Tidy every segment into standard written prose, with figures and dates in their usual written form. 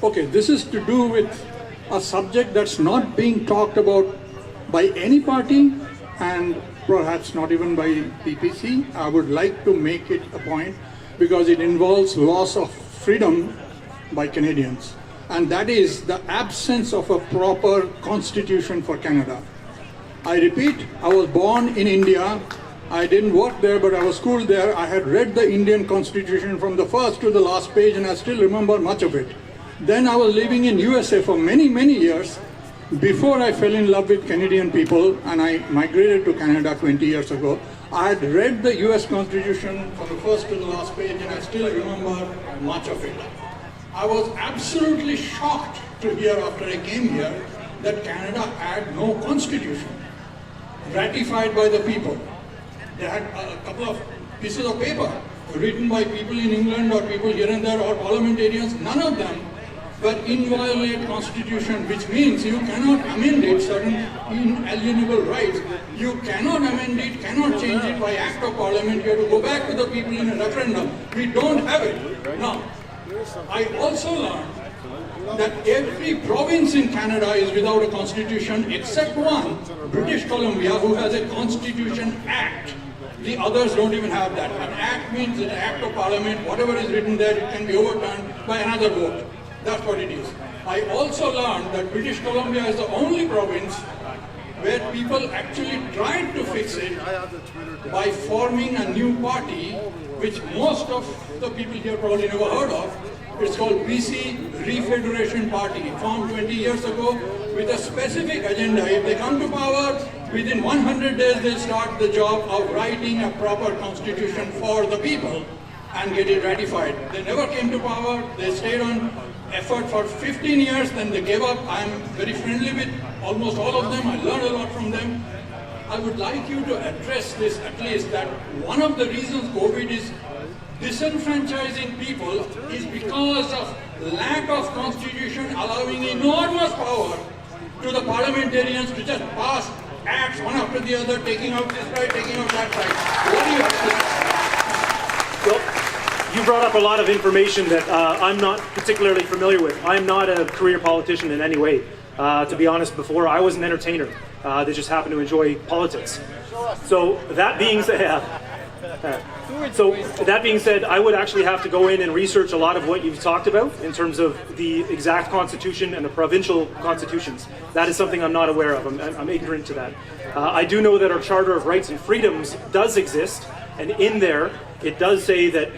Okay, this is to do with a subject that's not being talked about by any party and perhaps not even by PPC. I would like to make it a point because it involves loss of freedom by Canadians, and that is the absence of a proper constitution for Canada. I repeat, I was born in India. I didn't work there, but I was schooled there. I had read the Indian constitution from the first to the last page, and I still remember much of it. Then I was living in USA for many, many years before I fell in love with Canadian people, and I migrated to Canada 20 years ago. I had read the US Constitution from the first to the last page, and I still remember much of it. I was absolutely shocked to hear after I came here that Canada had no constitution ratified by the people. They had a couple of pieces of paper written by people in England or people here and there or parliamentarians. None of them were inviolate constitution, which means you cannot amend it, certain inalienable rights. You cannot amend it, cannot change it by act of parliament. You have to go back to the people in a referendum. We don't have it. Now, I also learned that every province in Canada is without a constitution except one, British Columbia, who has a Constitution Act. The others don't even have that. An act means an act of parliament. Whatever is written there, it can be overturned by another vote. That's what it is. I also learned that British Columbia is the only province where people actually tried to fix it by forming a new party, which most of the people here probably never heard of. It's called BC Refederation Party, formed 20 years ago with a specific agenda. If they come to power, within 100 days they'll start the job of writing a proper constitution for the people and get it ratified. They never came to power. They stayed on effort for 15 years, then they gave up. I'm very friendly with almost all of them. I learned a lot from them. I would like you to address this at least, that one of the reasons COVID is disenfranchising people is because of lack of constitution allowing enormous power to the parliamentarians to just pass acts one after the other, taking out this right, taking out that right. What do you have to say? Well, you brought up a lot of information that I'm not particularly familiar with. I'm not a career politician in any way. To be honest, before I was an entertainer that just happened to enjoy politics. So that being said, I would actually have to go in and research a lot of what you've talked about in terms of the exact constitution and the provincial constitutions. That is something I'm not aware of. I'm ignorant to that. I do know that our Charter of Rights and Freedoms does exist, and in there it does say that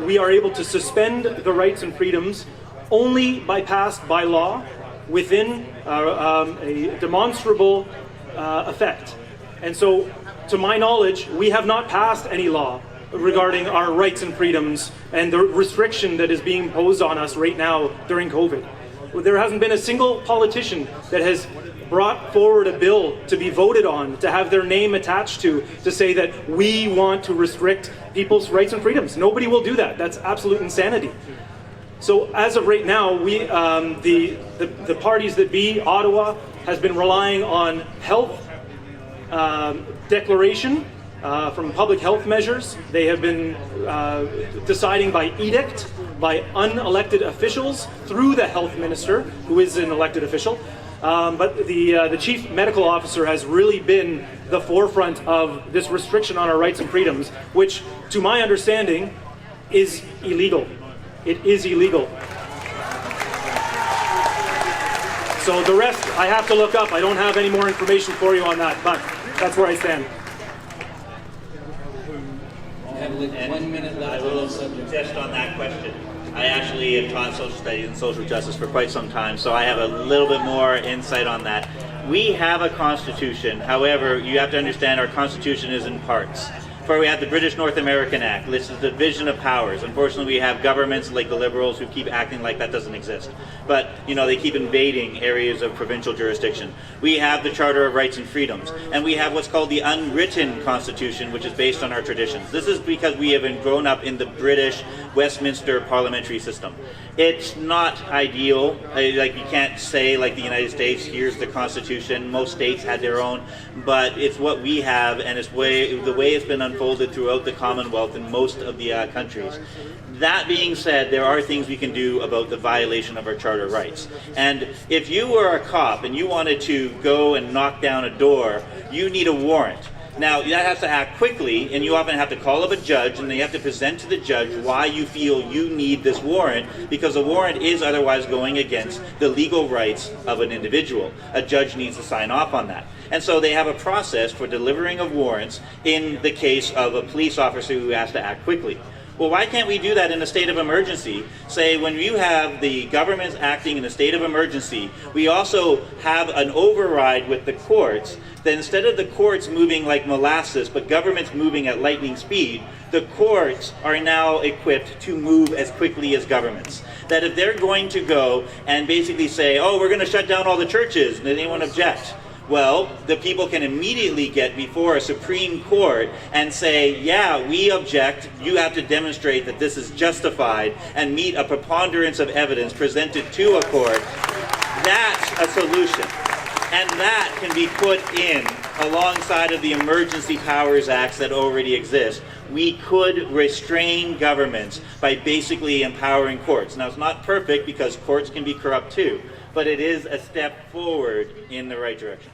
we are able to suspend the rights and freedoms only passed by law within a demonstrable effect. And so, to my knowledge, we have not passed any law regarding our rights and freedoms and the restriction that is being imposed on us right now during COVID. There hasn't been a single politician that has brought forward a bill to be voted on, to have their name attached to say that we want to restrict people's rights and freedoms. Nobody will do that. That's absolute insanity. So as of right now, we, the parties that be, Ottawa, has been relying on health declaration from public health measures. They have been deciding by edict, by unelected officials through the health minister, who is an elected official. But the chief medical officer has really been the forefront of this restriction on our rights and freedoms, which, to my understanding, is illegal. It is illegal. So the rest, I have to look up. I don't have any more information for you on that, but that's where I stand. We have like 1 minute left. I will just on that question. I actually have taught social studies and social justice for quite some time, so I have a little bit more insight on that. We have a constitution. However, you have to understand our constitution is in parts. For we have the British North American Act. This is the division of powers. Unfortunately, we have governments like the Liberals who keep acting like that doesn't exist. But, you know, they keep invading areas of provincial jurisdiction. We have the Charter of Rights and Freedoms. And we have what's called the unwritten Constitution, which is based on our traditions. This is because we have been grown up in the British Westminster parliamentary system. It's not ideal. Like, you can't say, like the United States, here's the Constitution. Most states had their own. But it's what we have, and it's the way it's been unfolded throughout the Commonwealth in most of the countries. That being said, there are things we can do about the violation of our charter rights. And if you were a cop and you wanted to go and knock down a door, you need a warrant. Now, that has to act quickly, and you often have to call up a judge, and they have to present to the judge why you feel you need this warrant, because a warrant is otherwise going against the legal rights of an individual. A judge needs to sign off on that. And so they have a process for delivering of warrants in the case of a police officer who has to act quickly. Well, why can't we do that in a state of emergency? Say, when you have the government acting in a state of emergency, we also have an override with the courts, that instead of the courts moving like molasses, but governments moving at lightning speed, the courts are now equipped to move as quickly as governments. That if they're going to go and basically say, oh, we're going to shut down all the churches, and anyone object, well, the people can immediately get before a Supreme Court and say, yeah, we object, you have to demonstrate that this is justified, and meet a preponderance of evidence presented to a court. That's a solution. And that can be put in alongside of the Emergency Powers Acts that already exist. We could restrain governments by basically empowering courts. Now, it's not perfect because courts can be corrupt too, but it is a step forward in the right direction.